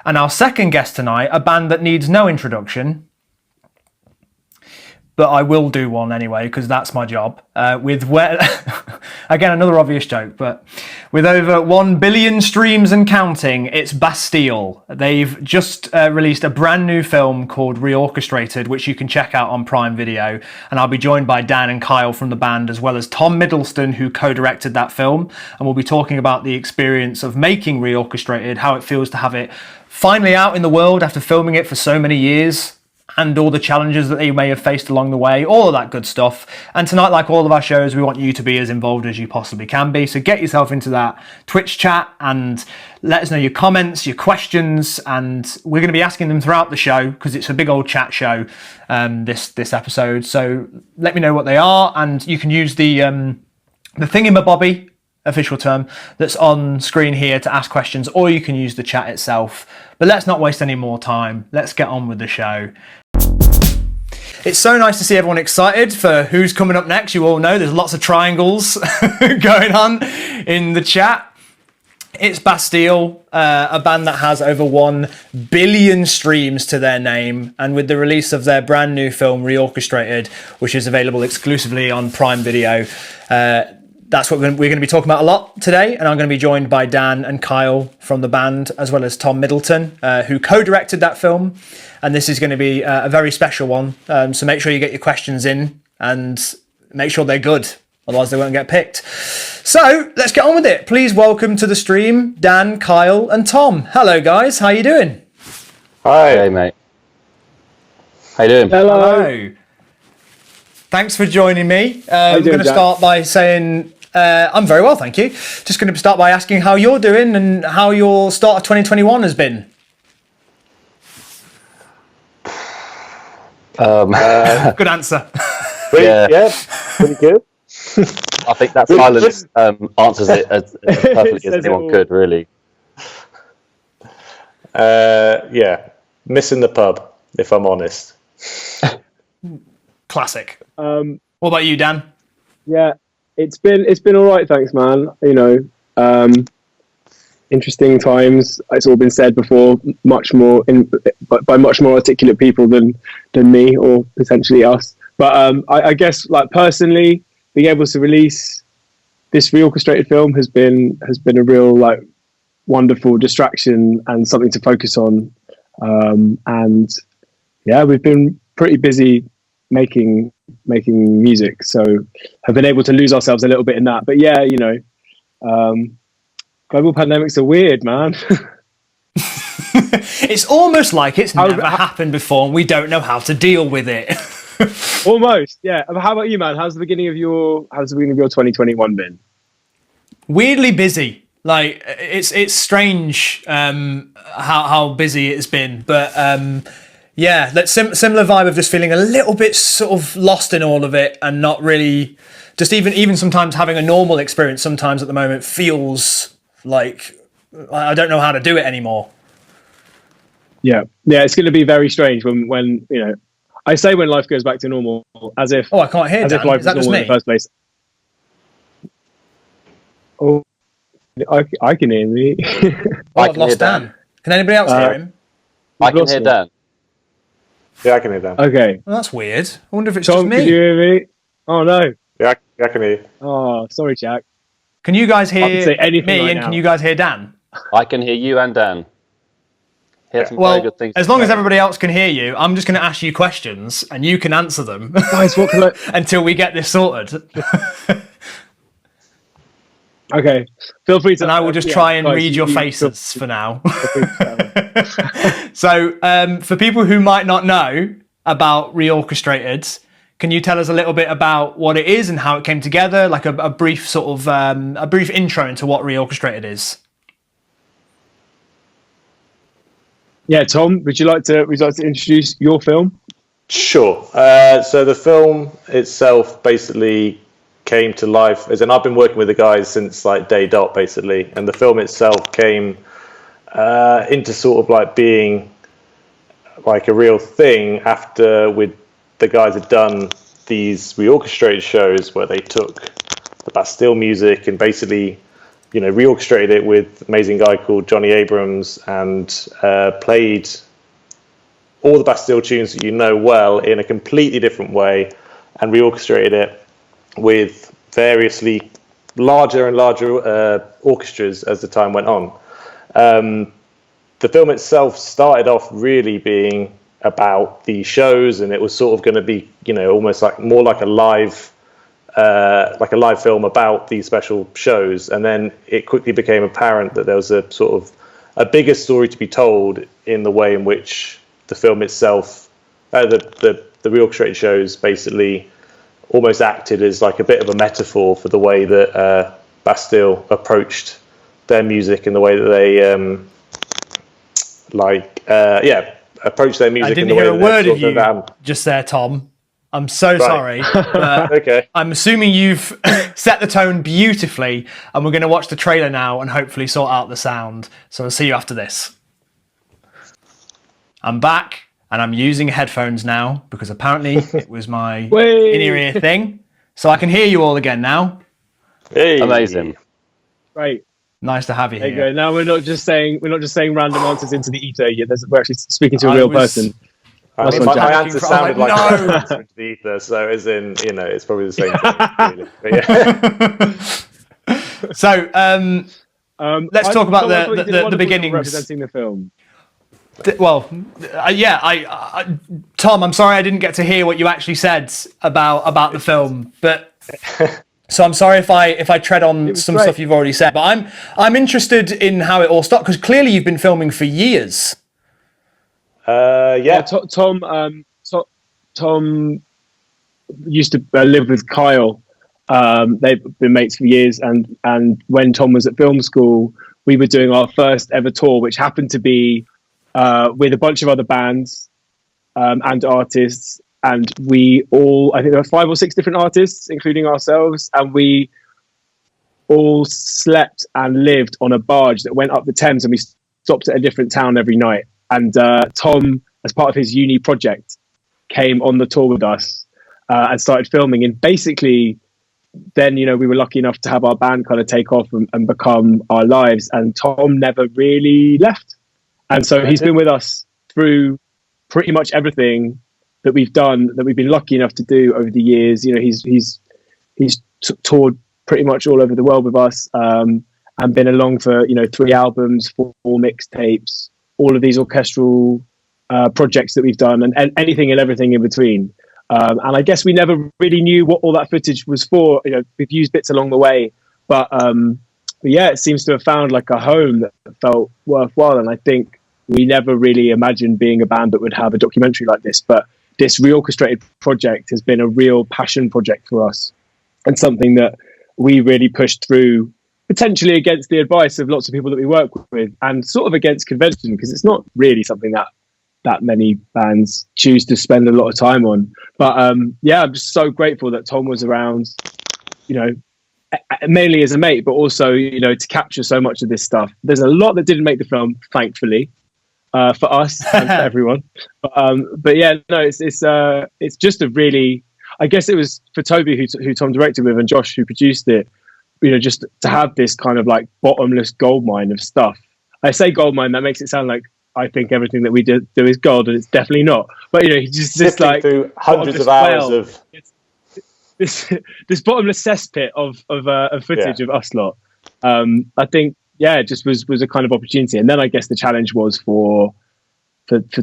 And our second guest tonight, a band that needs no introduction, but I will do one anyway because that's my job. Again, another obvious joke, but with over 1 billion streams and counting, it's Bastille. They've just released a brand new film called ReOrchestrated, which you can check out on Prime Video. And I'll be joined by Dan and Kyle from the band, as well as Tom Middleston, who co-directed that film. And we'll be talking about the experience of making ReOrchestrated, how it feels to have it finally out in the world after filming it for so many years, and all the challenges that they may have faced along the way, all of that good stuff. And tonight, like all of our shows, we want you to be as involved as you possibly can be. So get yourself into that Twitch chat and let us know your comments, your questions, and we're going to be asking them throughout the show because it's a big old chat show, this episode. So let me know what they are, and you can use the thingamabobby, official term, that's on screen here to ask questions, or you can use the chat itself. But let's not waste any more time. Let's get on with the show. It's so nice to see everyone excited for who's coming up next. You all know there's lots of triangles going on in the chat. It's Bastille, a band that has over 1 billion streams to their name, and with the release of their brand new film ReOrchestrated, which is available exclusively on Prime Video, that's what we're going to be talking about a lot today. And I'm going to be joined by Dan and Kyle from the band, as well as Tom Middleton, who co-directed that film. And this is going to be a very special one. So make sure you get your questions in and make sure they're good. Otherwise they won't get picked. So let's get on with it. Please welcome to the stream, Dan, Kyle and Tom. Hello guys, how you doing? Hi. Hey mate. How you doing? Hello. Thanks for joining me. I'm going to start by saying I'm very well, thank you. Just going to start by asking how you're doing and how your start of 2021 has been. Good answer. Yeah, pretty good. I think that silence answers it as perfectly as anyone could, really. Yeah, missing the pub, if I'm honest. Classic. What about you, Dan? Yeah, it's been all right, thanks, man. You know, interesting times. It's all been said before, much more by much more articulate people than me or potentially us. But I guess, like, personally, being able to release this ReOrchestrated film has been a real, like, wonderful distraction and something to focus on. And yeah, we've been pretty busy making music, so have been able to lose ourselves a little bit in that. But yeah, you know, global pandemics are weird, man. It's almost like it's never happened before and we don't know how to deal with it. Almost, yeah. How about you, man? How's the beginning of your 2021 been? Weirdly busy. Like, it's strange how busy it's been, but yeah, that similar vibe of just feeling a little bit sort of lost in all of it and not really, just even sometimes having a normal experience sometimes at the moment feels like I don't know how to do it anymore. Yeah, it's going to be very strange when you know, I say when life goes back to normal, as if I can't hear. As if life was normal in the first place. Oh, I can hear me. I've lost Dan. Can anybody else hear him? I can hear Dan. Yeah, I can hear Dan. Okay. Well, that's weird. I wonder if it's Tom, just me. Can you hear me? Oh no. Yeah, I can hear you. Oh, sorry, Jack. Can you guys hear say anything me right and now. can you guys hear Dan? I can hear you and Dan. Some very good things as long as everybody else can hear you, I'm just going to ask you questions and you can answer them. Guys, what can I... until we get this sorted. Okay, feel free to. And I will just try and read your faces for now. So, for people who might not know about ReOrchestrated, can you tell us a little bit about what it is and how it came together? Like a brief sort of a brief intro into what ReOrchestrated is. Yeah, Tom, would you like to introduce your film? Sure. So the film itself basically came to life, as in I've been working with the guys since like day dot basically, and the film itself came into sort of like being like a real thing after the guys had done these ReOrchestrated shows where they took the Bastille music and basically reorchestrated it with an amazing guy called Johnny Abrams, and played all the Bastille tunes that you know well in a completely different way, and reorchestrated it with variously larger and larger orchestras as the time went on. The film itself started off really being about the shows, and it was sort of going to be, almost like more like a live film about these special shows. And then it quickly became apparent that there was a sort of a bigger story to be told in the way in which the film itself, the reorchestrated shows, basically almost acted as like a bit of a metaphor for the way that Bastille approached their music and the way that they approached their music. I didn't in the hear way a that word of sort you just there, Tom. I'm so sorry. But Okay. I'm assuming you've set the tone beautifully, and we're going to watch the trailer now and hopefully sort out the sound. So I'll see you after this. I'm back, and I'm using headphones now because apparently it was my in-ear thing. So I can hear you all again now. Hey. Amazing. Right. Nice to have you There here. you go. Now we're not just saying random answers into the ether. We're actually speaking to a real person. I Nice mean, one, my Jack. answer sounded like no! an answer into the ether, so as in, it's probably the same thing, really. But yeah. So let's talk about the beginnings. Representing the film. Tom, I'm sorry I didn't get to hear what you actually said about the film, but so I'm sorry if I tread on some great. stuff you've already said. But I'm interested in how it all started, because clearly you've been filming for years. Tom used to live with Kyle. They've been mates for years, and when Tom was at film school, we were doing our first ever tour, which happened to be with a bunch of other bands and artists, and I think there were 5 or 6 different artists, including ourselves, and we all slept and lived on a barge that went up the Thames, and we stopped at a different town every night. And Tom, as part of his uni project, came on the tour with us and started filming. And basically, then, we were lucky enough to have our band kind of take off and become our lives. And Tom never really left. And so he's been with us through pretty much everything that we've done, that we've been lucky enough to do over the years. He's toured pretty much all over the world with us, and been along for 3 albums, 4 mixtapes, all of these orchestral projects that we've done, and anything and everything in between. And I guess we never really knew what all that footage was for. We've used bits along the way, but yeah, it seems to have found like a home that felt worthwhile. And I think we never really imagined being a band that would have a documentary like this, but this reorchestrated project has been a real passion project for us, and something that we really pushed through, potentially against the advice of lots of people that we work with, and sort of against convention, because it's not really something that many bands choose to spend a lot of time on. But yeah, I'm just so grateful that Tom was around, mainly as a mate, but also, to capture so much of this stuff. There's a lot that didn't make the film, thankfully, for us and for everyone. But yeah, no, it's just a really, I guess it was for Toby, who Tom directed with, and Josh, who produced it, just to have this kind of like bottomless goldmine of stuff. I say goldmine, that makes it sound like I think everything that we do is gold, and it's definitely not. But just like through hundreds of hours of this bottomless cesspit of footage of us lot. I think, yeah, it just was a kind of opportunity. And then I guess the challenge was for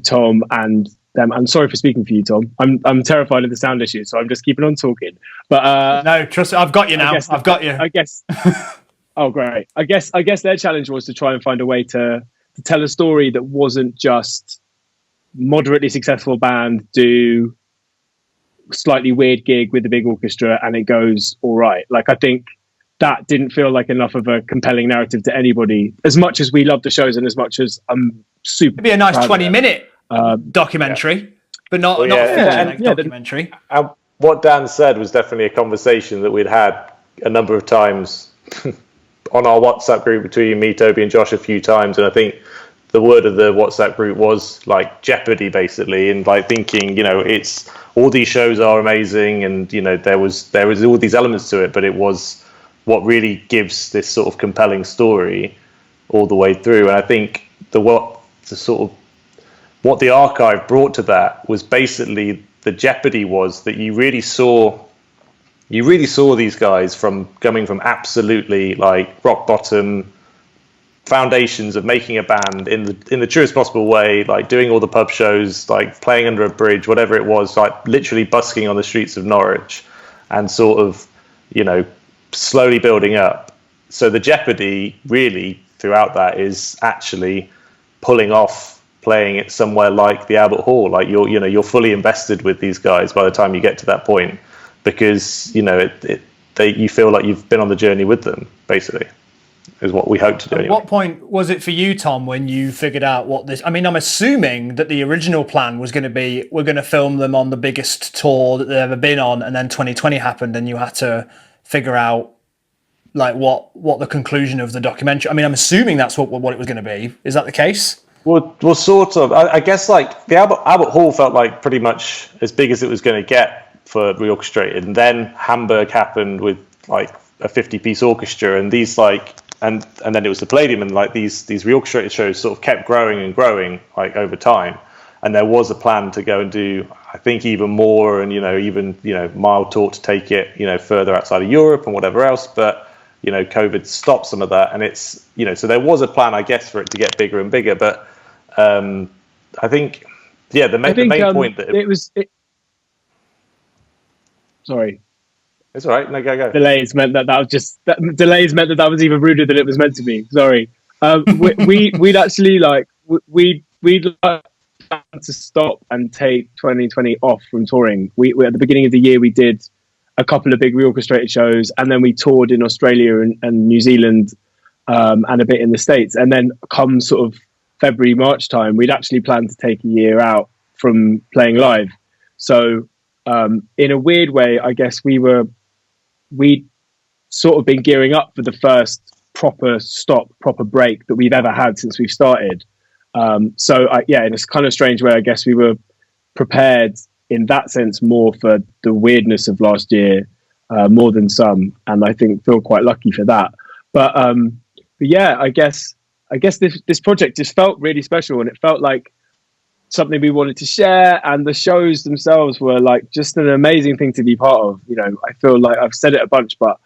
Tom and them. I'm sorry for speaking for you, Tom. I'm terrified of the sound issue, so I'm just keeping on talking. But no, trust me, I've got you now. I've got you. I guess. Oh, great. I guess their challenge was to try and find a way to tell a story that wasn't just moderately successful band do slightly weird gig with a big orchestra and it goes all right. Like, I think that didn't feel like enough of a compelling narrative to anybody, as much as we love the shows and as much as I'm super. It'd be a nice 20-minute documentary, but not a feature-length documentary. And what Dan said was definitely a conversation that we'd had a number of times on our WhatsApp group between me, Toby, and Josh a few times. And I think the word of the WhatsApp group was like jeopardy, basically, and like thinking, it's all these shows are amazing, and there was all these elements to it, but it was what really gives this sort of compelling story all the way through. And I think what the archive brought to that was basically the jeopardy was that you really saw these guys coming from absolutely like rock bottom foundations of making a band in the truest possible way, like doing all the pub shows, like playing under a bridge, whatever it was, like literally busking on the streets of Norwich, and sort of, you know, slowly building up. So the jeopardy really throughout that is actually pulling off playing it somewhere like the Albert Hall. Like you're fully invested with these guys by the time you get to that point, because you know you feel like you've been on the journey with them, basically. Is what we hope to do. At anyway. what point was it for you, Tom, when you figured out what this... I mean, I'm assuming that the original plan was going to be, we're going to film them on the biggest tour that they've ever been on, and then 2020 happened and you had to figure out like what the conclusion of the documentary... I mean, I'm assuming that's what it was going to be. Is that the case? Well, sort of. I guess like the Albert Hall felt like pretty much as big as it was going to get for ReOrchestrated, and then Hamburg happened with like a 50-piece orchestra, and these like... And then it was the Palladium, and like these ReOrchestrated shows sort of kept growing and growing like over time. And there was a plan to go and do, I think, even more, and even mild talk to take it further outside of Europe and whatever else. But COVID stopped some of that, and it's so there was a plan, I guess, for it to get bigger and bigger. But I think the main point that sorry. It's all right. No, go. Delays meant that was even ruder than it was meant to be. Sorry. We'd actually we'd like to stop and take 2020 off from touring. We at the beginning of the year we did a couple of big ReOrchestrated shows, and then we toured in Australia and New Zealand, and a bit in the States. And then come sort of February, March time, we'd actually planned to take a year out from playing live. So in a weird way, I guess we'd sort of been gearing up for the first proper break that we've ever had since we've started. In a kind of strange way, I guess we were prepared in that sense more for the weirdness of last year, more than some, and I think feel quite lucky for that. But yeah, I guess this project just felt really special, and it felt like something we wanted to share, and the shows themselves were like just an amazing thing to be part of. I feel like I've said it a bunch, but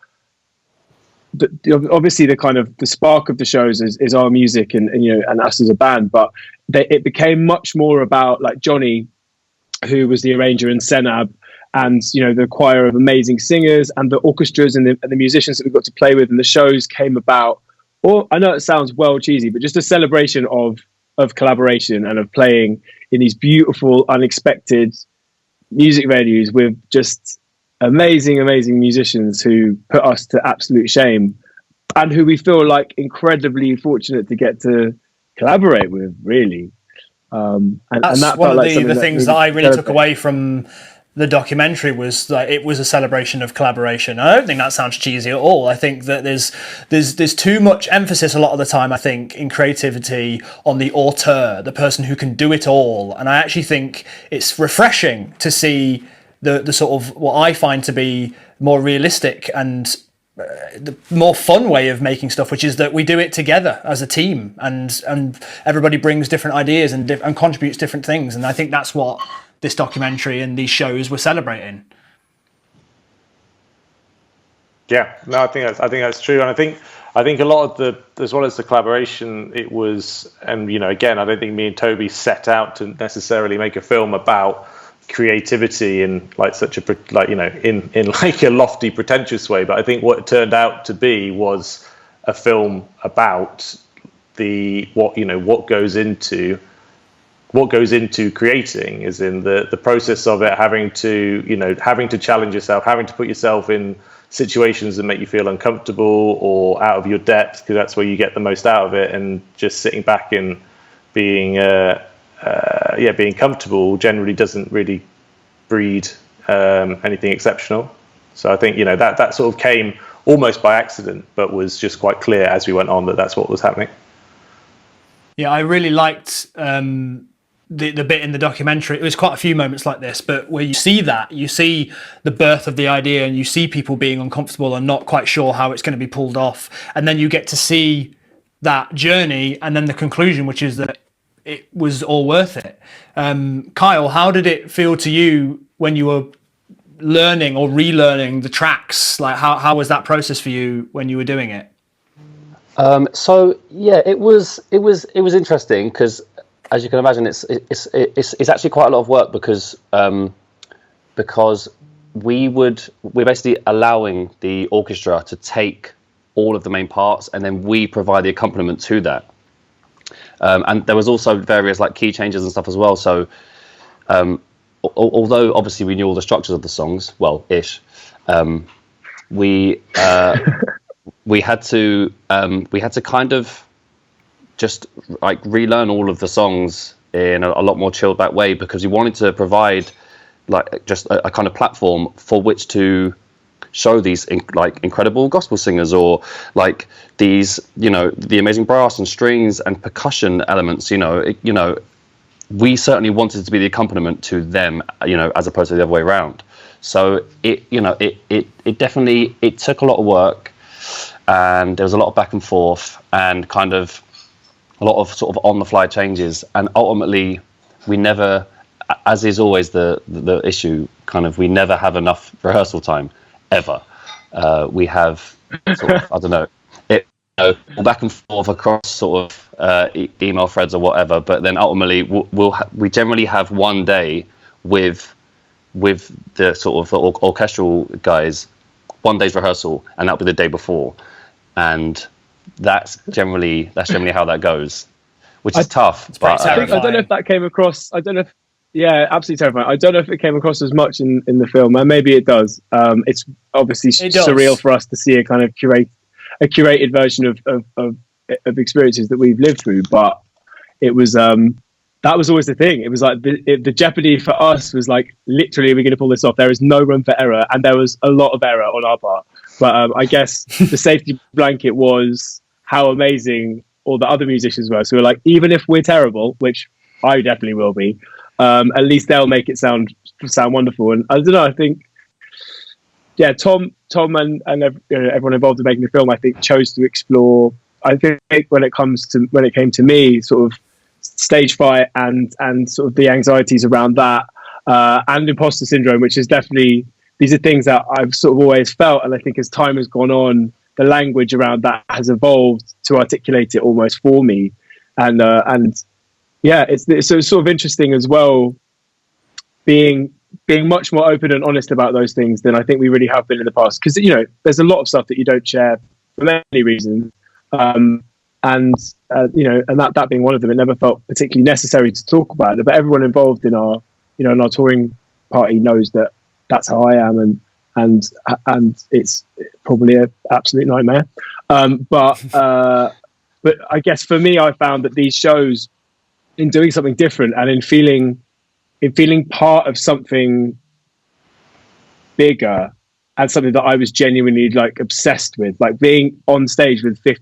obviously the kind of the spark of the shows is our music and us as a band, but it became much more about like Johnny, who was the arranger, and Senab, and the choir of amazing singers and the orchestras and the musicians that we got to play with, and the shows came about. Or I know it sounds well cheesy, but just a celebration of collaboration and of playing in these beautiful, unexpected music venues with just amazing musicians who put us to absolute shame, and who we feel like incredibly fortunate to get to collaborate with, really. And that one of like the things that I really celebrate. took away from the documentary was that it was a celebration of collaboration. I don't think that sounds cheesy at all. I think that there's too much emphasis a lot of the time, I think, in creativity on the auteur, the person who can do it all. And I actually think it's refreshing to see the sort of what I find to be more realistic and the more fun way of making stuff, which is that we do it together as a team, and everybody brings different ideas and contributes different things. And I think that's what this documentary and these shows were celebrating. Yeah, no, I think that's true, and I think a lot of as well as the collaboration, it was, and again, I don't think me and Toby set out to necessarily make a film about creativity in like such a in like a lofty, pretentious way, but I think what it turned out to be was a film about what goes into creating, is in the process of it, having to challenge yourself, having to put yourself in situations that make you feel uncomfortable or out of your depth, because that's where you get the most out of it. And just sitting back and being comfortable generally doesn't really breed anything exceptional. So I think that sort of came almost by accident, but was just quite clear as we went on that that's what was happening. Yeah, I really liked the bit in the documentary, it was quite a few moments like this, but where you see the birth of the idea, and you see people being uncomfortable and not quite sure how it's going to be pulled off, and then you get to see that journey and then the conclusion, which is that it was all worth it. Kyle, how did it feel to you when you were learning or relearning the tracks? Like how was that process for you when you were doing it? So yeah, it was interesting because, as you can imagine, it's actually quite a lot of work because we're basically allowing the orchestra to take all of the main parts, and then we provide the accompaniment to that. And there was also various like key changes and stuff as well. So although obviously we knew all the structures of the songs, well, ish, we had to kind of just like relearn all of the songs in a lot more chilled back way, because we wanted to provide like just a kind of platform for which to show these incredible gospel singers, or like these, the amazing brass and strings and percussion elements. We certainly wanted to be the accompaniment to them, as opposed to the other way around. So it definitely took a lot of work, and there was a lot of back and forth, and kind of a lot of sort of on the fly changes, and ultimately we never, as is always the issue, kind of we never have enough rehearsal time. Ever. We have sort of, I don't know, back and forth across sort of email threads or whatever, but then ultimately we generally have one day with the sort of orchestral guys, one day's rehearsal, and that'll be the day before, and that's generally how that goes, which is tough. But I don't know if that came across. Yeah, absolutely terrifying. I don't know if it came across as much in the film, and maybe it does. It's obviously surreal for us to see a kind of curated version of experiences that we've lived through. But it was that was always the thing. It was like the jeopardy for us was like, literally, we're going to pull this off. There is no room for error, and there was a lot of error on our part. But I guess the safety blanket was how amazing all the other musicians were. So we're like, even if we're terrible, which I definitely will be, at least they'll make it sound wonderful. And I don't know, I think, yeah, Tom and everyone involved in making the film, I think, chose to explore. I think when it came to me, sort of stage fright and sort of the anxieties around that, and imposter syndrome, which is definitely, these are things that I've sort of always felt, and I think as time has gone on, the language around that has evolved to articulate it almost for me, and yeah, it's sort of interesting as well, being much more open and honest about those things than I think we really have been in the past. Because there's a lot of stuff that you don't share for many reasons, and that being one of them. It never felt particularly necessary to talk about it, but everyone involved in our in our touring party knows that that's how I am, and it's probably an absolute nightmare. But I guess for me, I found that these shows, in doing something different and in feeling part of something bigger and something that I was genuinely like obsessed with, like being on stage with a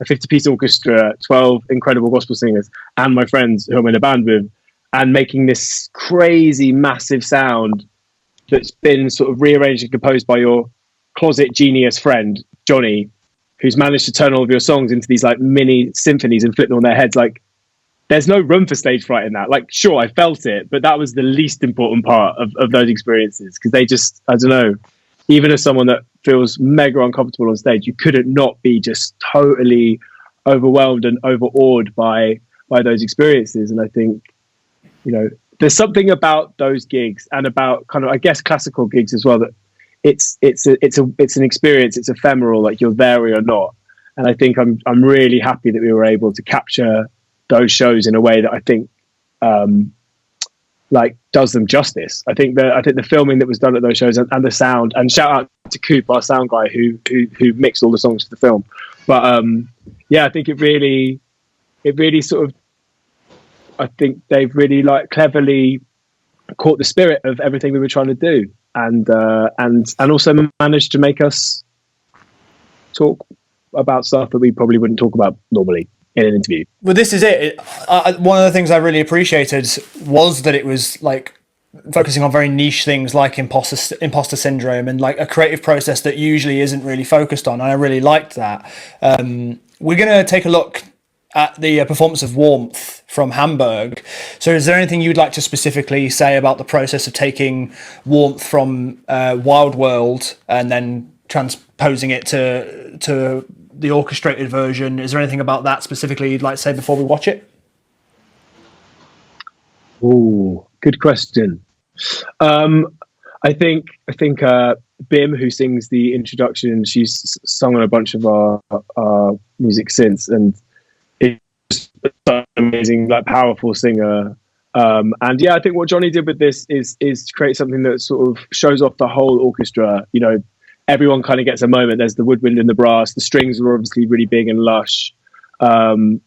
50-piece orchestra, 12 incredible gospel singers, and my friends who I'm in a band with, and making this crazy massive sound that's been sort of rearranged and composed by your closet genius friend Johnny, who's managed to turn all of your songs into these like mini symphonies and flip them on their heads. Like, there's no room for stage fright in that. Like, sure, I felt it, but that was the least important part of those experiences, because they just, I don't know, even as someone that feels mega uncomfortable on stage, you couldn't not be just totally overwhelmed and overawed by those experiences. And I think, there's something about those gigs, and about kind of, I guess, classical gigs as well, that it's an experience. It's ephemeral, like you're there or you're not. And I think I'm really happy that we were able to capture those shows in a way that I think does them justice. I think the filming that was done at those shows, and the sound, and shout out to Coop, our sound guy, who mixed all the songs for the film. But yeah, I think it really sort of, I think they've really like cleverly caught the spirit of everything we were trying to do, and also managed to make us talk about stuff that we probably wouldn't talk about normally. in an interview. Well, this is it. One of the things I really appreciated was that it was like focusing on very niche things like imposter syndrome and like a creative process that usually isn't really focused on. And I really liked that. We're going to take a look at the performance of Warmth from Hamburg. So is there anything you'd like to specifically say about the process of taking Warmth from Wild World and then transposing it to the orchestrated version? Is there anything about that specifically you'd like to say before we watch it? Oh, good question. I think Bim, who sings the introduction, she's sung on a bunch of our music since, and it's an amazing, like, powerful singer. And yeah, I think what Johnny did with this is create something that sort of shows off the whole orchestra. You know, everyone kind of gets a moment. There's the woodwind and the brass. The strings are obviously really big and lush. And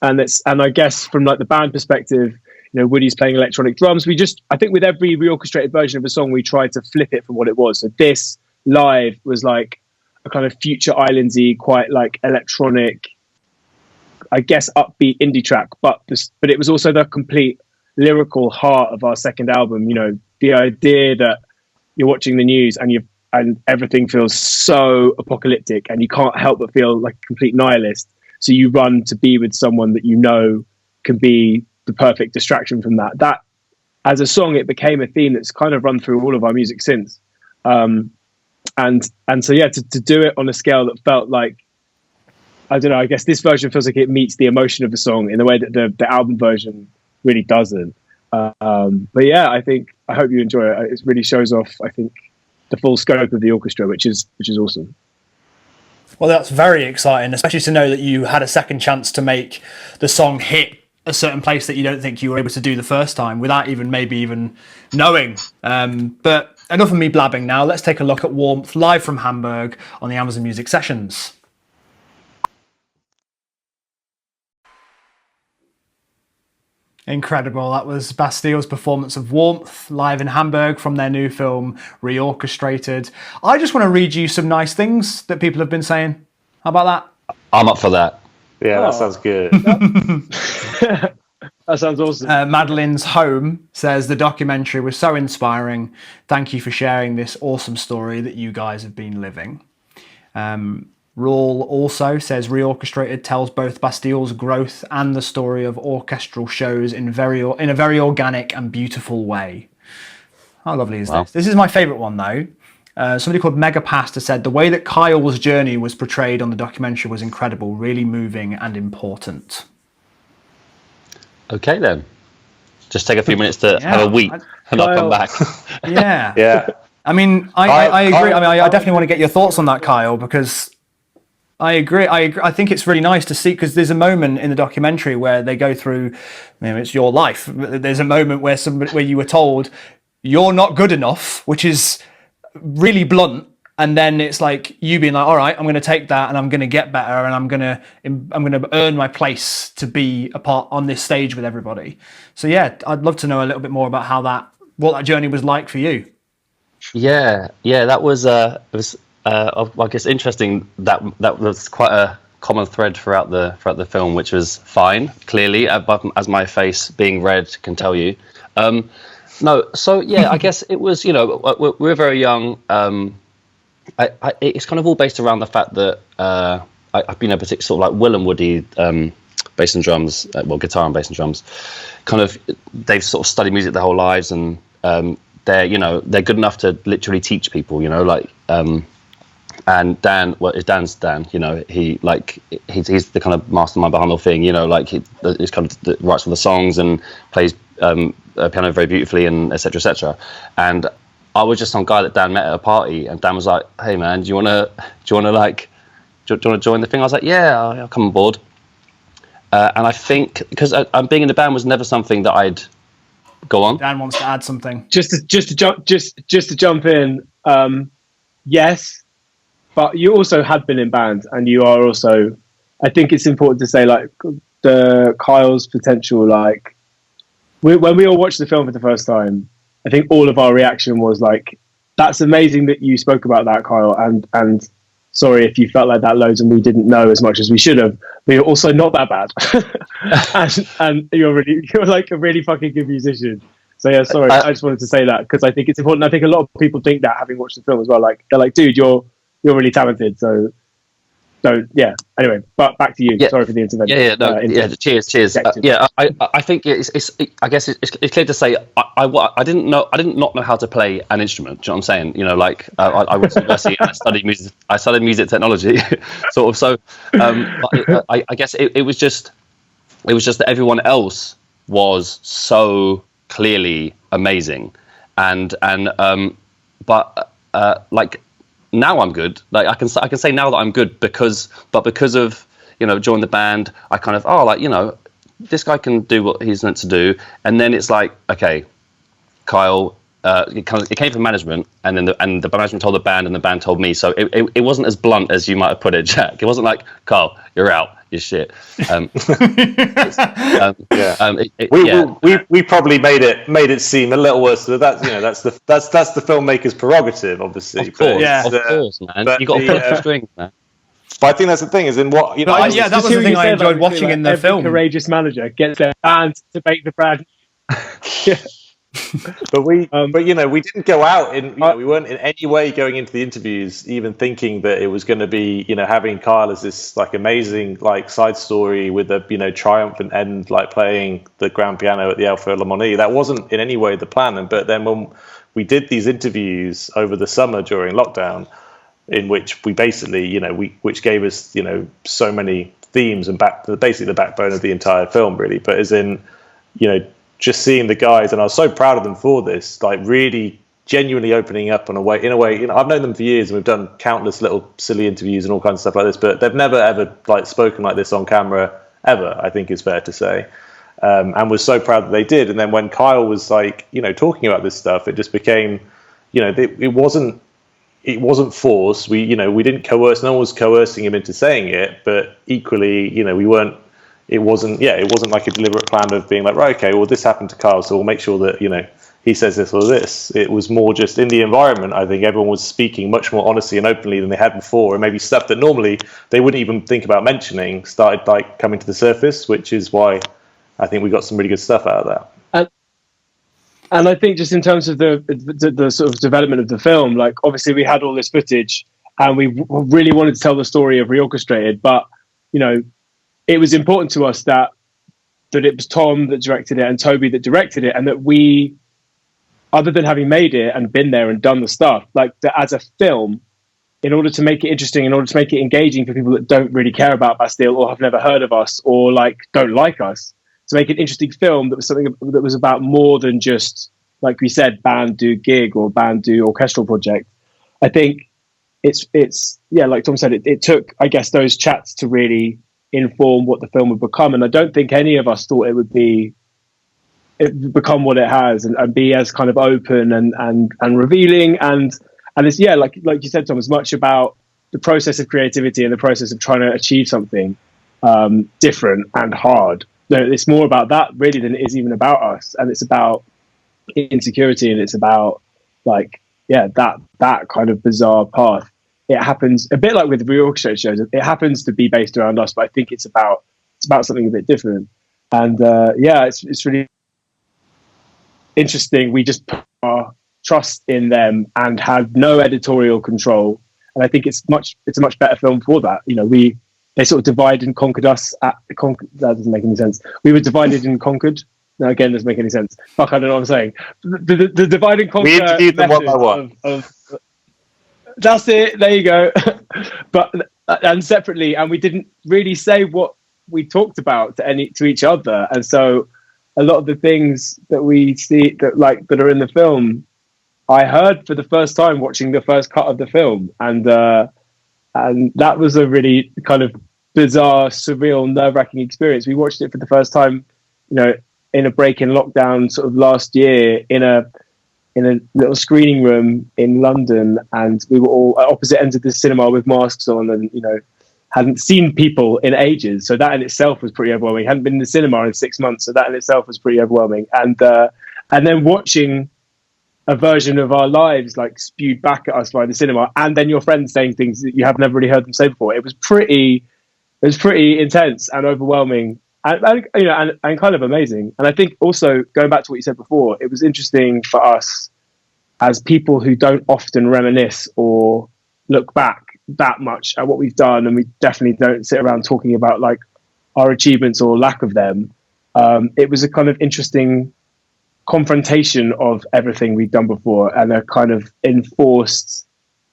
I guess from like the band perspective, you know, Woody's playing electronic drums. I think with every reorchestrated version of a song, we tried to flip it from what it was. So this live was like a kind of future islandsy, quite like electronic, I guess, upbeat indie track. But it was also the complete lyrical heart of our second album. You know, the idea that you're watching the news and everything feels so apocalyptic and you can't help but feel like a complete nihilist. So you run to be with someone that you know can be the perfect distraction from that. That, as a song, it became a theme that's kind of run through all of our music since. And so, yeah, to do it on a scale that felt like, I don't know, I guess this version feels like it meets the emotion of the song in a way that the album version really doesn't. But yeah, I hope you enjoy it. It really shows off, I think, the full scope of the orchestra, which is awesome. Well, that's very exciting, especially to know that you had a second chance to make the song hit a certain place that you don't think you were able to do the first time without maybe even knowing. But enough of me blabbing now. Let's take a look at Warmth live from Hamburg on the Amazon Music Sessions. Incredible. That was Bastille's performance of Warmth live in Hamburg from their new film ReOrchestrated. I just want to read you some nice things that people have been saying. How about that? I'm up for that. Yeah, that sounds good. That sounds awesome. Madeline's Home says the documentary was so inspiring. Thank you for sharing this awesome story that you guys have been living. Rawl also says ReOrchestrated tells both Bastille's growth and the story of orchestral shows in a very organic and beautiful way. How lovely is this? This is my favourite one though. Somebody called Megapasta said the way that Kyle's journey was portrayed on the documentary was incredible, really moving and important. Okay then. Just take a few minutes to have a weep and I'll come back. Yeah. Yeah. I mean, I agree. I mean, I definitely want to get your thoughts on that, Kyle, because I agree. I think it's really nice to see, because there's a moment in the documentary where they go through, it's your life. There's a moment where you were told you're not good enough, which is really blunt. And then it's like you being like, all right, I'm going to take that and I'm going to get better and I'm going to earn my place to be a part on this stage with everybody. So yeah, I'd love to know a little bit more about what that journey was like for you. Yeah, that was I guess interesting. That was quite a common thread throughout the film, which was fine. Clearly, as my face being red can tell you. No, so yeah, I guess it was. We're very young. It's kind of all based around the fact that I've been a particular sort of like Will and Woody, bass and drums, guitar and bass and drums. Kind of, they've sort of studied music their whole lives, and they're good enough to literally teach people. And Dan, Dan's Dan. He's the kind of mastermind behind the whole thing. He's kind of writes for the songs and plays piano very beautifully, and etc. etc. And I was just some guy that Dan met at a party, and Dan was like, "Hey man, do you want to join the thing?" I was like, "Yeah, I'll come on board." And I think because I'm being in the band was never something that I'd go on. Dan wants to add something. Just to jump in. Yes, but you also had been in band, and you are also. I think it's important to say, like, the Kyle's potential. Like, when we all watched the film for the first time, I think all of our reaction was like, "That's amazing that you spoke about that, Kyle," and sorry if you felt like that loads and we didn't know as much as we should have. But you're also not that bad, and you're like a really fucking good musician. So yeah, sorry, I just wanted to say that because I think it's important. I think a lot of people think that having watched the film as well. Like they're like, dude, you're really talented. So yeah. Anyway, but back to you. Yeah. Sorry for the intervention. Cheers. I think it's I guess it's clear to say I didn't not know how to play an instrument. Do you know what I'm saying? You know, like I went to university and I studied music technology, sort of. So I guess it was just that everyone else was so clearly amazing, but now I'm good. Like I can say now that I'm good because of, you know, join the band. I kind of this guy can do what he's meant to do, and then it's like, okay, Kyle. It came from management, and then the management told the band, and the band told me. So it wasn't as blunt as you might have put it, Jack. It wasn't like, Kyle, you're out, you're shit. We probably made it seem a little worse. So that's that's the filmmaker's prerogative, obviously. Of course, man. You got to pull the strings, man. But I think that's the thing is in what you know. That was the thing I enjoyed watching in the film. Courageous manager gets their band to make the brand. Yeah. But we didn't go out we weren't in any way going into the interviews even thinking that it was going to be, having Kyle as this like amazing like side story with a triumphant end, like playing the grand piano at the El Philharmonie. That wasn't in any way the plan. But then when we did these interviews over the summer during lockdown, in which we basically which gave us so many themes and basically the backbone of the entire film, really. But as in just seeing the guys, and I was so proud of them for this, like really genuinely opening up in a way, I've known them for years and we've done countless little silly interviews and all kinds of stuff like this, but they've never ever like spoken like this on camera ever, I think is fair to say. And was so proud that they did. And then when Kyle was like, talking about this stuff, it just became, it wasn't forced. We didn't coerce, no one was coercing him into saying it, but equally, it wasn't like a deliberate plan of being like, right, okay, well, this happened to Kyle, so we'll make sure that, he says this or this. It was more just in the environment. I think everyone was speaking much more honestly and openly than they had before, and maybe stuff that normally they wouldn't even think about mentioning started like coming to the surface, which is why I think we got some really good stuff out of that. And I think just in terms of the sort of development of the film, like obviously we had all this footage and we really wanted to tell the story of ReOrchestrated, but, it was important to us that it was Tom that directed it and Toby that directed it, and that we, other than having made it and been there and done the stuff, like that as a film, in order to make it interesting, in order to make it engaging for people that don't really care about Bastille or have never heard of us or like don't like us, to make an interesting film that was something that was about more than just, like we said, band do gig or band do orchestral project. I think it's like Tom said, it took, I guess, those chats to really inform what the film would become, and I don't think any of us thought it would become what it has and be as kind of open and revealing and it's like you said, Tom, as much about the process of creativity and the process of trying to achieve something different and hard. It's more about that really than it is even about us, and it's about insecurity, and it's about like that kind of bizarre path. It happens a bit like with ReOrchestrated shows. It happens to be based around us, but I think it's about something a bit different. And it's really interesting. We just put our trust in them and had no editorial control. And I think it's a much better film for that. They sort of divided and conquered us. That doesn't make any sense. We were divided and conquered. No, again, doesn't make any sense. Fuck, I don't know what I'm saying. The divide and conquer. We interviewed them one by one. That's it. There you go. But and separately, and we didn't really say what we talked about to each other, and so a lot of the things that we see that are in the film, I heard for the first time watching the first cut of the film, and that was a really kind of bizarre, surreal, nerve-wracking experience. We watched it for the first time, in a break in lockdown, sort of last year, in a little screening room in London, and we were all at opposite ends of the cinema with masks on, and hadn't seen people in ages, so that in itself was pretty overwhelming. Hadn't been in the cinema in 6 months, so that in itself was pretty overwhelming. And then watching a version of our lives like spewed back at us by the cinema, and then your friends saying things that you have never really heard them say before. It was pretty intense and overwhelming, and you know, and kind of amazing. And I think also going back to what you said before, it was interesting for us as people who don't often reminisce or look back that much at what we've done, and we definitely don't sit around talking about like our achievements or lack of them. It was a kind of interesting confrontation of everything we've done before, and a kind of enforced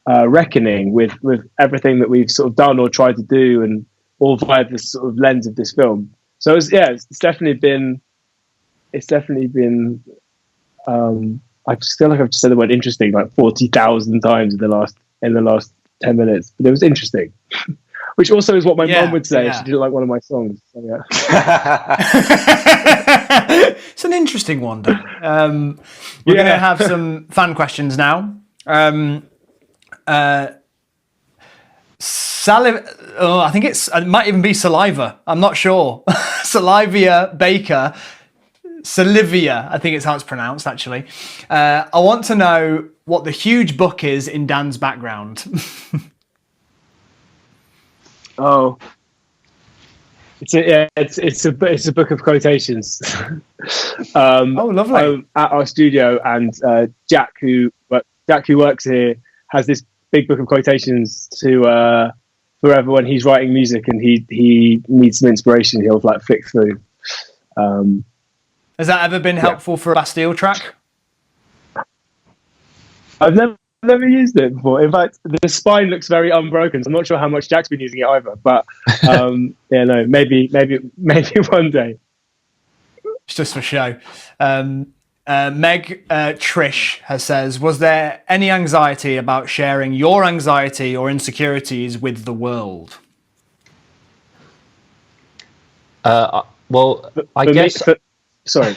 reckoning with everything that we've sort of done or tried to do, and all via this sort of lens of this film. So it's definitely been I feel like I've just said the word interesting like 40,000 times in the last 10 minutes, but it was interesting. Which also is what my mum would say if she didn't like one of my songs. So, yeah. It's an interesting one, Dan. We're going to have some fan questions now. I think it might even be saliva. I'm not sure. Salivia Baker. Salivia, I think it's how it's pronounced, actually. I want to know what the huge book is in Dan's background. Oh, it's a book of quotations. Oh, lovely! At our studio, and Jack, who works here, has this big book of quotations to wherever when he's writing music and he needs some inspiration, he'll like flick through. Has that ever been helpful for a Bastille track? I've never used it before. In fact, the spine looks very unbroken, so I'm not sure how much Jack's been using it either. But maybe one day. It's just for show. Meg Trish says, was there any anxiety about sharing your anxiety or insecurities with the world? Well, I guess. Sorry.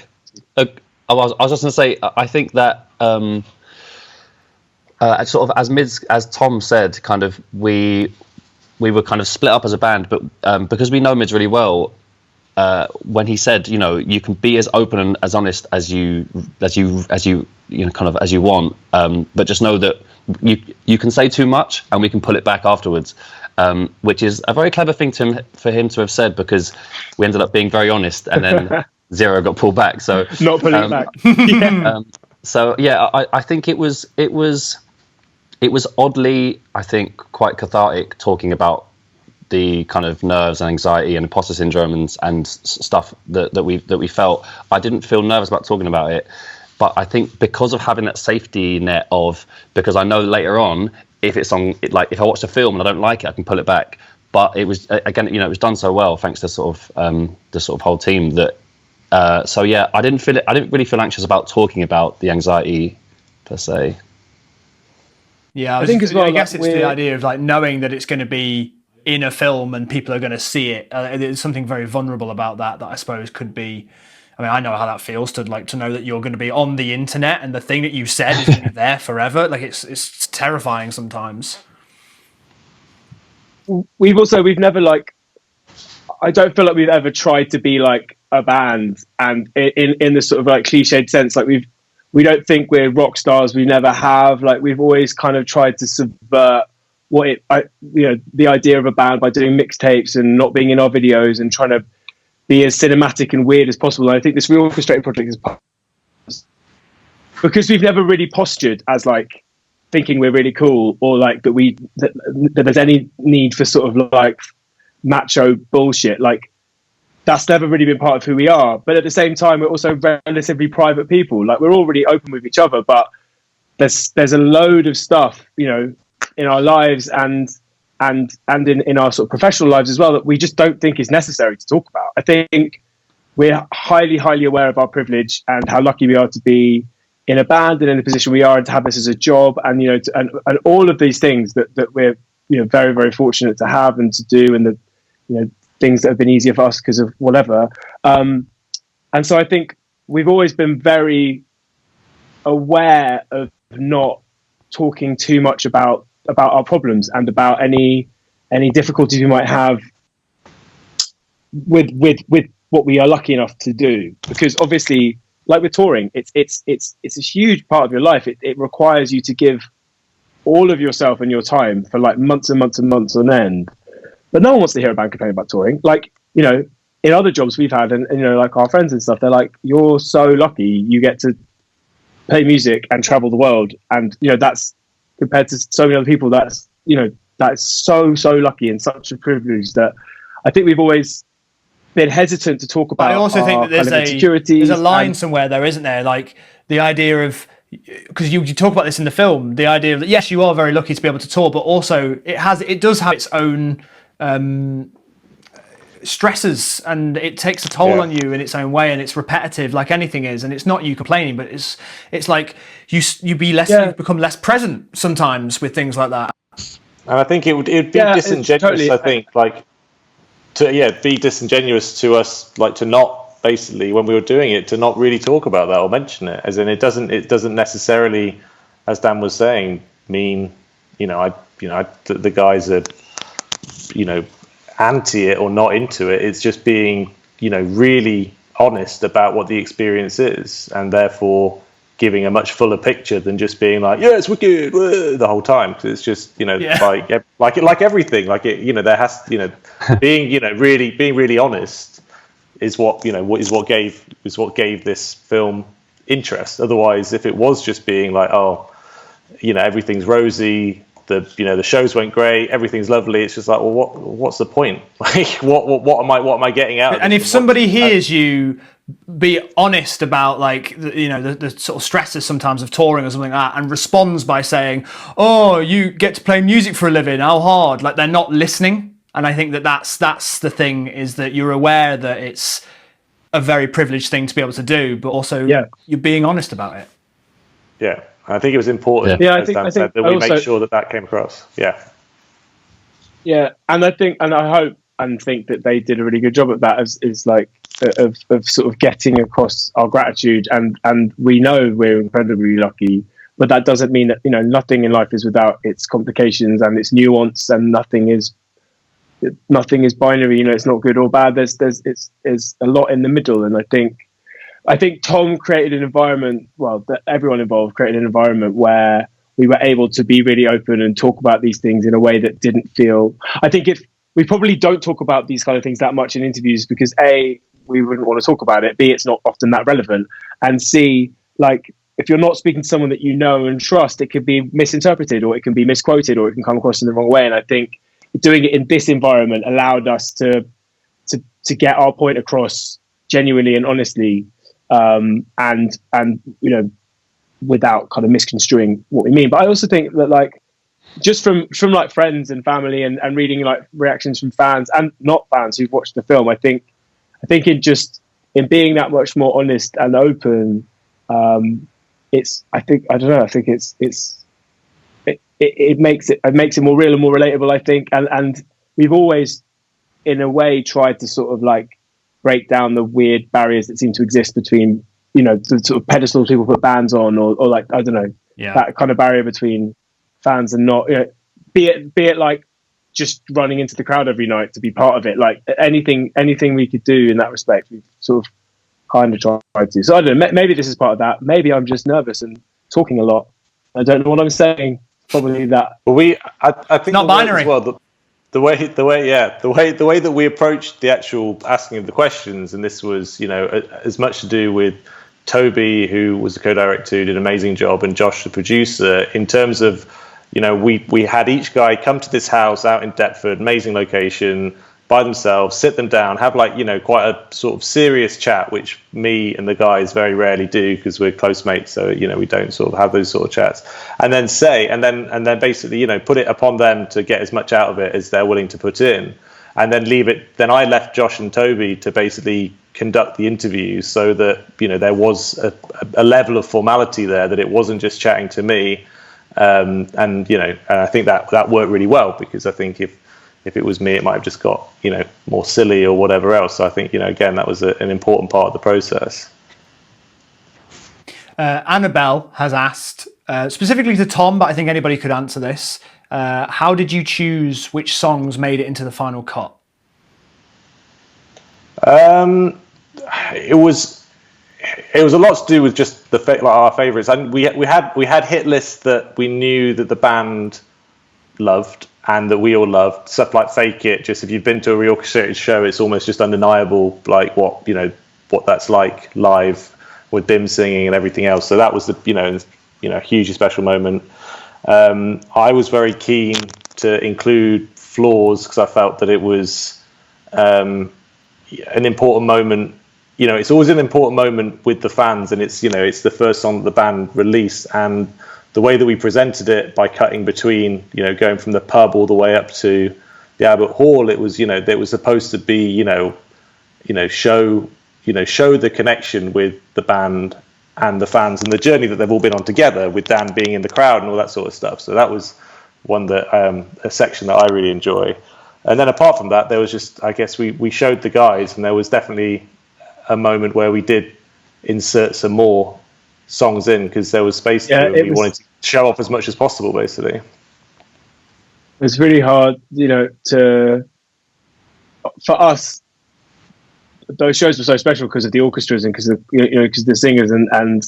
I was just going to say, I think that sort of as Tom said, kind of we were kind of split up as a band, but because we know Mids really well, when he said, you know, you can be as open and as honest as you know, kind of as you want, but just know that you can say too much and we can pull it back afterwards, which is a very clever thing for him to have said, because we ended up being very honest and then Zero got pulled back. So not pulling it back. So yeah, I think it was oddly, I think, quite cathartic talking about the kind of nerves and anxiety and imposter syndrome and stuff that we felt. I didn't feel nervous about talking about it, but I think because of having that safety net because I know later on if it's on, if I watch the film and I don't like it, I can pull it back. But it was, again, you know, it was done so well thanks to sort of the sort of whole team that. So yeah, I didn't really feel anxious about talking about the anxiety per se. Yeah, I think as well. I guess it's the idea of like knowing that it's going to be in a film and people are going to see it. There's something very vulnerable about that I suppose could be. I mean, I know how that feels to know that you're going to be on the internet and the thing that you said is going to be there forever. Like it's terrifying sometimes. We've never like. I don't feel like we've ever tried to be like a band, and in the sort of like cliched sense, like we don't think we're rock stars. We never have. Like we've always kind of tried to subvert the idea of a band by doing mixtapes and not being in our videos and trying to be as cinematic and weird as possible. And I think this ReOrchestrated project is because we've never really postured as like thinking we're really cool, or like that there's any need for sort of like macho bullshit. Like that's never really been part of who we are. But at the same time, we're also relatively private people. Like we're all really open with each other, but there's a load of stuff, you know, in our lives and in our sort of professional lives as well that we just don't think is necessary to talk about. I think we're highly, highly aware of our privilege and how lucky we are to be in a band and in the position we are and to have this as a job, and you know, and all of these things that we're, you know, very, very fortunate to have and to do, and the, you know, things that have been easier for us because of whatever. And so I think we've always been very aware of not talking too much about our problems and about any difficulties we might have with what we are lucky enough to do, because obviously like with touring, it's a huge part of your life. It requires you to give all of yourself and your time for like months and months and months on end. But no one wants to hear a band complain about touring. Like, you know, in other jobs we've had, and you know, like our friends and stuff, they're like, you're so lucky you get to play music and travel the world, and you know, that's compared to so many other people, that's, you know, that's so lucky and such a privilege that I think we've always been hesitant to talk about. I also think that there's a line somewhere there, isn't there? Like the idea of, because you talk about this in the film, the idea of that, yes, you are very lucky to be able to tour, but also it does have its own stresses, and it takes a toll on you in its own way, and it's repetitive like anything is, and it's not you complaining, but it's like you become less present sometimes with things like that. And I think it would be disingenuous. Totally, I think be disingenuous to us, like to not basically, when we were doing it, to not really talk about that or mention it. As in, it doesn't necessarily, as Dan was saying, mean the guys are, you know, anti it or not into it. It's just being, you know, really honest about what the experience is, and therefore giving a much fuller picture than just being like, yeah, it's wicked the whole time. Because it's just, you know, like everything, like it, you know, there has, you know, being really honest is what, you know, is what gave this film interest. Otherwise, if it was just being like, oh, you know, everything's rosy, the shows went great, everything's lovely, it's just like, well, what's the point? Like, what am I getting out of and this? If somebody hears you be honest about, like, the sort of stresses sometimes of touring or something like that, and responds by saying, oh, you get to play music for a living, how hard, like, they're not listening. And I think that's the thing, is that you're aware that it's a very privileged thing to be able to do, but also you're being honest about it. Yeah, I think it was important, as Dan said, that we make sure that came across. Yeah, and I hope and think that they did a really good job at that, of sort of getting across our gratitude, and we know we're incredibly lucky, but that doesn't mean that, you know, nothing in life is without its complications and its nuance, and nothing is binary. You know, it's not good or bad. There's a lot in the middle, and I think Tom created an environment, that everyone involved created an environment where we were able to be really open and talk about these things in a way that didn't feel, I think if we probably don't talk about these kind of things that much in interviews, because A, we wouldn't want to talk about it, B, it's not often that relevant, and C, like, if you're not speaking to someone that you know and trust, it could be misinterpreted, or it can be misquoted, or it can come across in the wrong way. And I think doing it in this environment allowed us to get our point across genuinely and honestly, and you know, without kind of misconstruing what we mean. But I also think that, like, just from like friends and family and reading like reactions from fans and not fans who've watched the film, I think in being that much more honest and open, it makes it more real and more relatable, I think. And we've always, in a way, tried to sort of like break down the weird barriers that seem to exist between, you know, the sort of pedestals people put bands on, or like, I don't know, that kind of barrier between fans and not, you know, be it like just running into the crowd every night to be part of it. Like anything we could do in that respect, we've sort of kind of tried to. So I don't know, maybe this is part of that. Maybe I'm just nervous and talking a lot. I don't know what I'm saying. Probably that. Well, I think not binary as well. The way that we approached the actual asking of the questions, and this was, you know, as much to do with Toby, who was the co-director, who did an amazing job, and Josh, the producer, in terms of, you know, we had each guy come to this house out in Deptford, amazing location, by themselves, sit them down, have, like, you know, quite a sort of serious chat, which me and the guys very rarely do because we're close mates. So, you know, we don't sort of have those sort of chats, and then basically, you know, put it upon them to get as much out of it as they're willing to put in, and then leave it. Then I left Josh and Toby to basically conduct the interviews, so that, you know, there was a level of formality there, that it wasn't just chatting to me. And, you know, I think that worked really well, because I think if it was me, it might have just got, you know, more silly or whatever else. So I think, you know, again, that was an important part of the process. Annabelle has asked, specifically to Tom, but I think anybody could answer this. How did you choose which songs made it into the final cut? It was it was a lot to do with just our favorites, and we had hit lists that we knew that the band loved and that we all loved. Stuff like Fake It. Just if you've been to a reorchestrated show, it's almost just undeniable, like what that's like live with Bim singing and everything else. So that was the hugely special moment. I was very keen to include Flaws because I felt that it was an important moment. It's always an important moment with the fans, and it's the first song that the band released, and the way that we presented it by cutting between, going from the pub all the way up to the Albert Hall, it was, it was supposed to be, show the connection with the band and the fans and the journey that they've all been on together, with Dan being in the crowd and all that sort of stuff. So that was one that a section that I really enjoy. And then apart from that, there was just, I guess we showed the guys, and there was definitely a moment where we did insert some more songs in because there was space there. We wanted to show off as much as possible, basically. It's really hard, for us. Those shows were so special because of the orchestras and because of because the singers and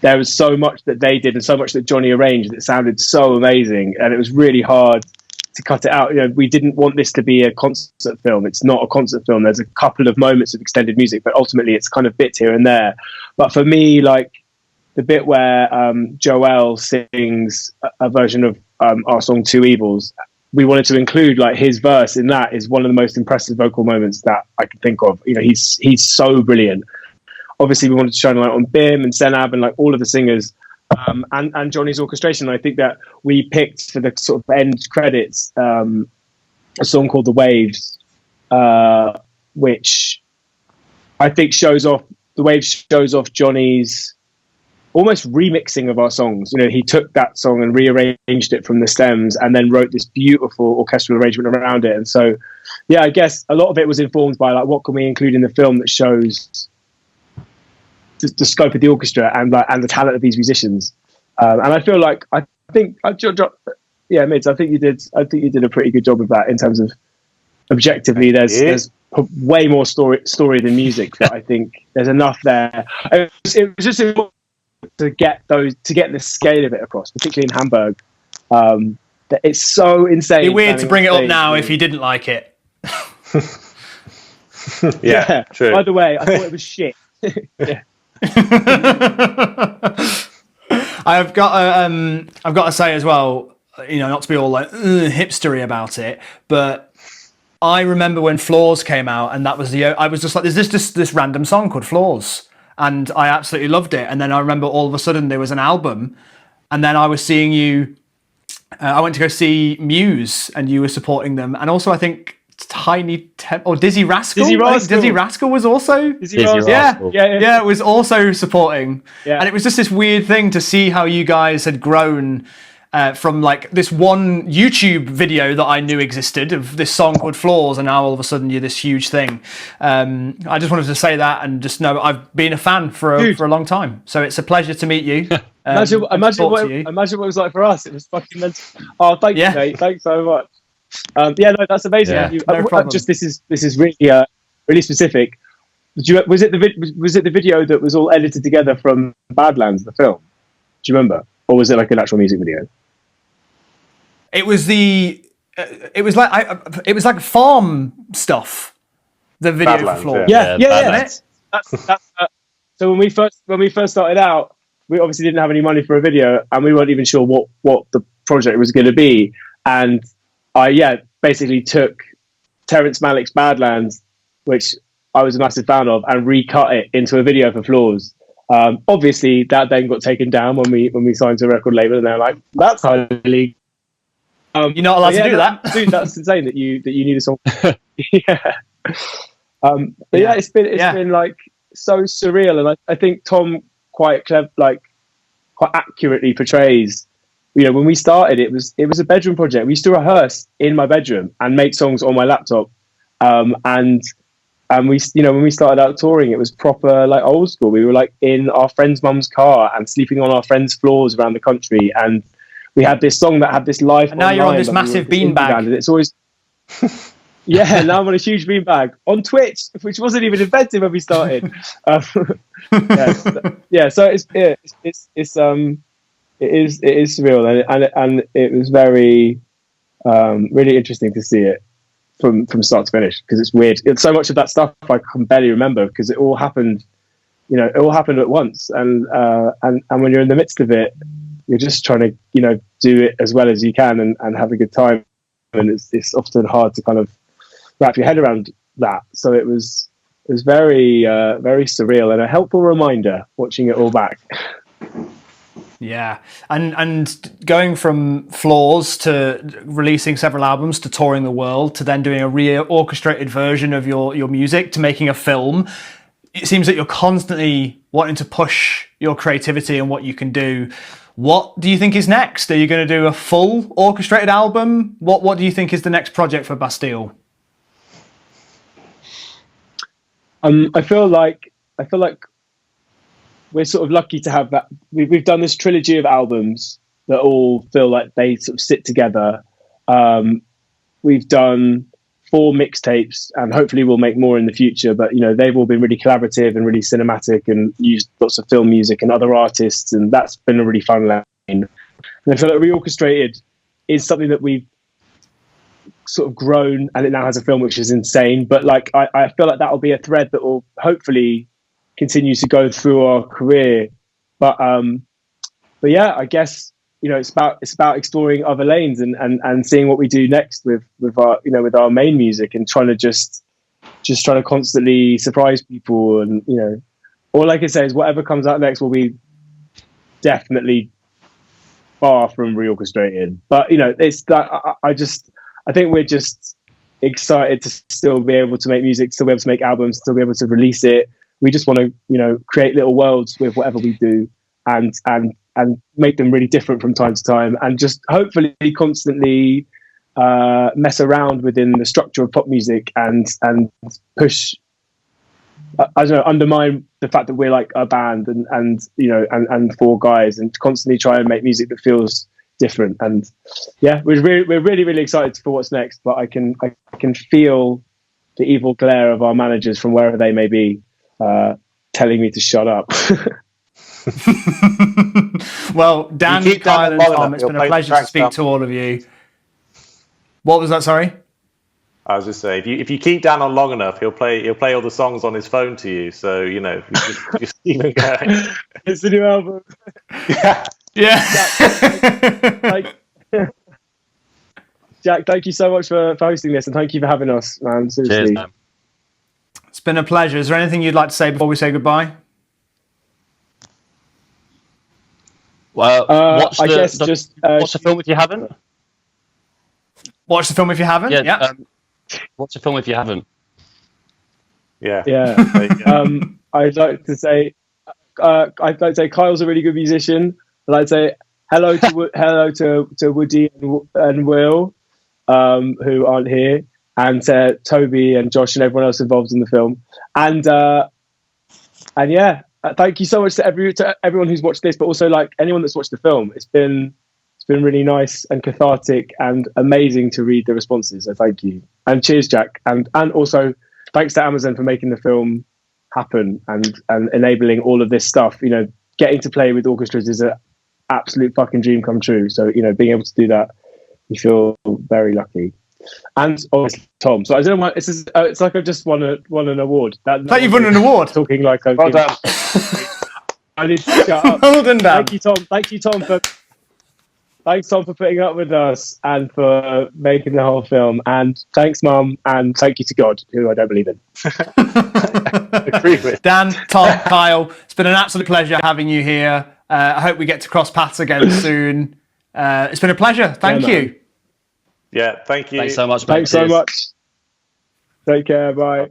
there was so much that they did and so much that Johnny arranged that sounded so amazing, and it was really hard to cut it out. We didn't want this to be a concert film. It's not a concert film. There's a couple of moments of extended music, but ultimately it's kind of bits here and there. But for me, like the bit where Joel sings a version of our song Two Evils, we wanted to include like his verse in that. Is one of the most impressive vocal moments that I can think of. He's so brilliant. Obviously we wanted to shine a light on Bim and Senab and like all of the singers. And Johnny's orchestration. I think that we picked for the sort of end credits a song called The Waves, which I think shows off Johnny's almost remixing of our songs. He took that song and rearranged it from the stems and then wrote this beautiful orchestral arrangement around it. And so, yeah, I guess a lot of it was informed by like what can we include in the film that shows the scope of the orchestra and the talent of these musicians, and I feel like Mids, I think you did a pretty good job of that in terms of objectively. There's way more story than music, but I think there's enough there. It was just important to get the scale of it across, particularly in Hamburg. That it's so insane. It'd be weird to bring it up now if you didn't like it. Yeah, true. By the way, I thought it was shit. Yeah. I've got to say as well, not to be all like hipstery about it, but I remember when Flaws came out, and that was I was just like, there's this random song called Flaws, and I absolutely loved it. And then I remember all of a sudden there was an album, and then I was seeing you. I went to go see Muse, and you were supporting them, and also I think Dizzy Rascal. Dizzy Rascal was also. Yeah, it was also supporting. Yeah. And it was just this weird thing to see how you guys had grown from like this one YouTube video that I knew existed of this song called Flaws, and now all of a sudden you're this huge thing. I just wanted to say that and just know I've been a fan for a long time. So it's a pleasure to meet you. Imagine what it was like for us. It was fucking mental. Oh, thank you, mate. Thanks so much. That's amazing. Yeah, no problem. Just this is really really specific. Was it the video that was all edited together from Badlands, the film? Do you remember, or was it like an actual music video? It was it was like farm stuff. The video Badlands, for Floor. Yeah. So when we first started out, we obviously didn't have any money for a video, and we weren't even sure what the project was going to be. And I basically took Terrence Malick's Badlands, which I was a massive fan of, and recut it into a video for Flaws. Obviously, that then got taken down when we signed to a record label, and they're like, "That's highly." You're not allowed to do that, dude. That's insane that you need a song. Yeah. It's been like so surreal, and I think Tom quite clever, like quite accurately portrays. When we started, it was a bedroom project. We used to rehearse in my bedroom and make songs on my laptop. And we, when we started out touring, it was proper like old school. We were like in our friend's mum's car and sleeping on our friends' floors around the country. And we had this song that had this live. And now you're on this massive beanbag. And it's always, Yeah, now I'm on a huge beanbag on Twitch, which wasn't even invented when we started. Yeah. So it is surreal, and it was very really interesting to see it from start to finish, because it's weird. It's so much of that stuff I can barely remember, because it all happened. It all happened at once, and when you're in the midst of it, you're just trying to do it as well as you can and have a good time, and it's often hard to kind of wrap your head around that. So it was very very surreal, and a helpful reminder watching it all back. Yeah, and going from Flaws to releasing several albums to touring the world to then doing a reorchestrated version of your music to making a film, it seems that you're constantly wanting to push your creativity and what you can do. What do you think is next? Are you going to do a full orchestrated album? What do you think is the next project for Bastille? I feel like we're sort of lucky to have that. We've done this trilogy of albums that all feel like they sort of sit together. We've done 4 mixtapes, and hopefully we'll make more in the future. But they've all been really collaborative and really cinematic, and used lots of film music and other artists, and that's been a really fun line. And I feel like ReOrchestrated is something that we've sort of grown, and it now has a film, which is insane. But I feel like that'll be a thread that will hopefully continue to go through our career. But yeah, I guess it's about exploring other lanes and seeing what we do next with our main music, and trying to constantly surprise people. And all I can say is whatever comes out next will be definitely far from ReOrchestrated. But it's that I think we're just excited to still be able to make music, still be able to make albums, still be able to release it. We just want to create little worlds with whatever we do, and make them really different from time to time, and just hopefully constantly mess around within the structure of pop music, and push, I don't know, undermine the fact that we're like a band and 4 guys, and constantly try and make music that feels different. And yeah, we're really excited for what's next. But I can feel the evil glare of our managers from wherever they may be telling me to shut up. Well, Dan, Kyle, and Tom, it's been a pleasure to speak to all of you. What was that? Sorry. I was just saying, if you keep Dan on long enough, he'll play all the songs on his phone to you. So just even going. It's the new album. Yeah. Jack, thank you so much for hosting this, and thank you for having us, man. Seriously. Cheers, man. It's been a pleasure. Is there anything you'd like to say before we say goodbye? Well, watch the film if you haven't. Watch the film if you haven't. Yeah. Watch the film if you haven't. Yeah. I'd like to say Kyle's a really good musician. I'd like to say hello to Woody and Will, who aren't here, and to Toby and Josh and everyone else involved in the film. And yeah, thank you so much to everyone who's watched this, but also anyone that's watched the film. It's been really nice and cathartic and amazing to read the responses. So thank you, and cheers, Jack, and also thanks to Amazon for making the film happen and enabling all of this stuff. Getting to play with orchestras is an absolute fucking dream come true. So being able to do that, we feel very lucky. And obviously Tom. So I don't know why it's like I've just won an award. Like you've won an award. Talking like I've well done. I need to shut up. Well done, Dan. Thank you, Tom, for putting up with us and for making the whole film. And thanks, Mum, and thank you to God, who I don't believe in. Agree with. Dan, Tom, Kyle, it's been an absolute pleasure having you here. I hope we get to cross paths again soon. It's been a pleasure. Thank you. Yeah, thank you. Thanks so much, man. Thanks so much. Take care. Bye.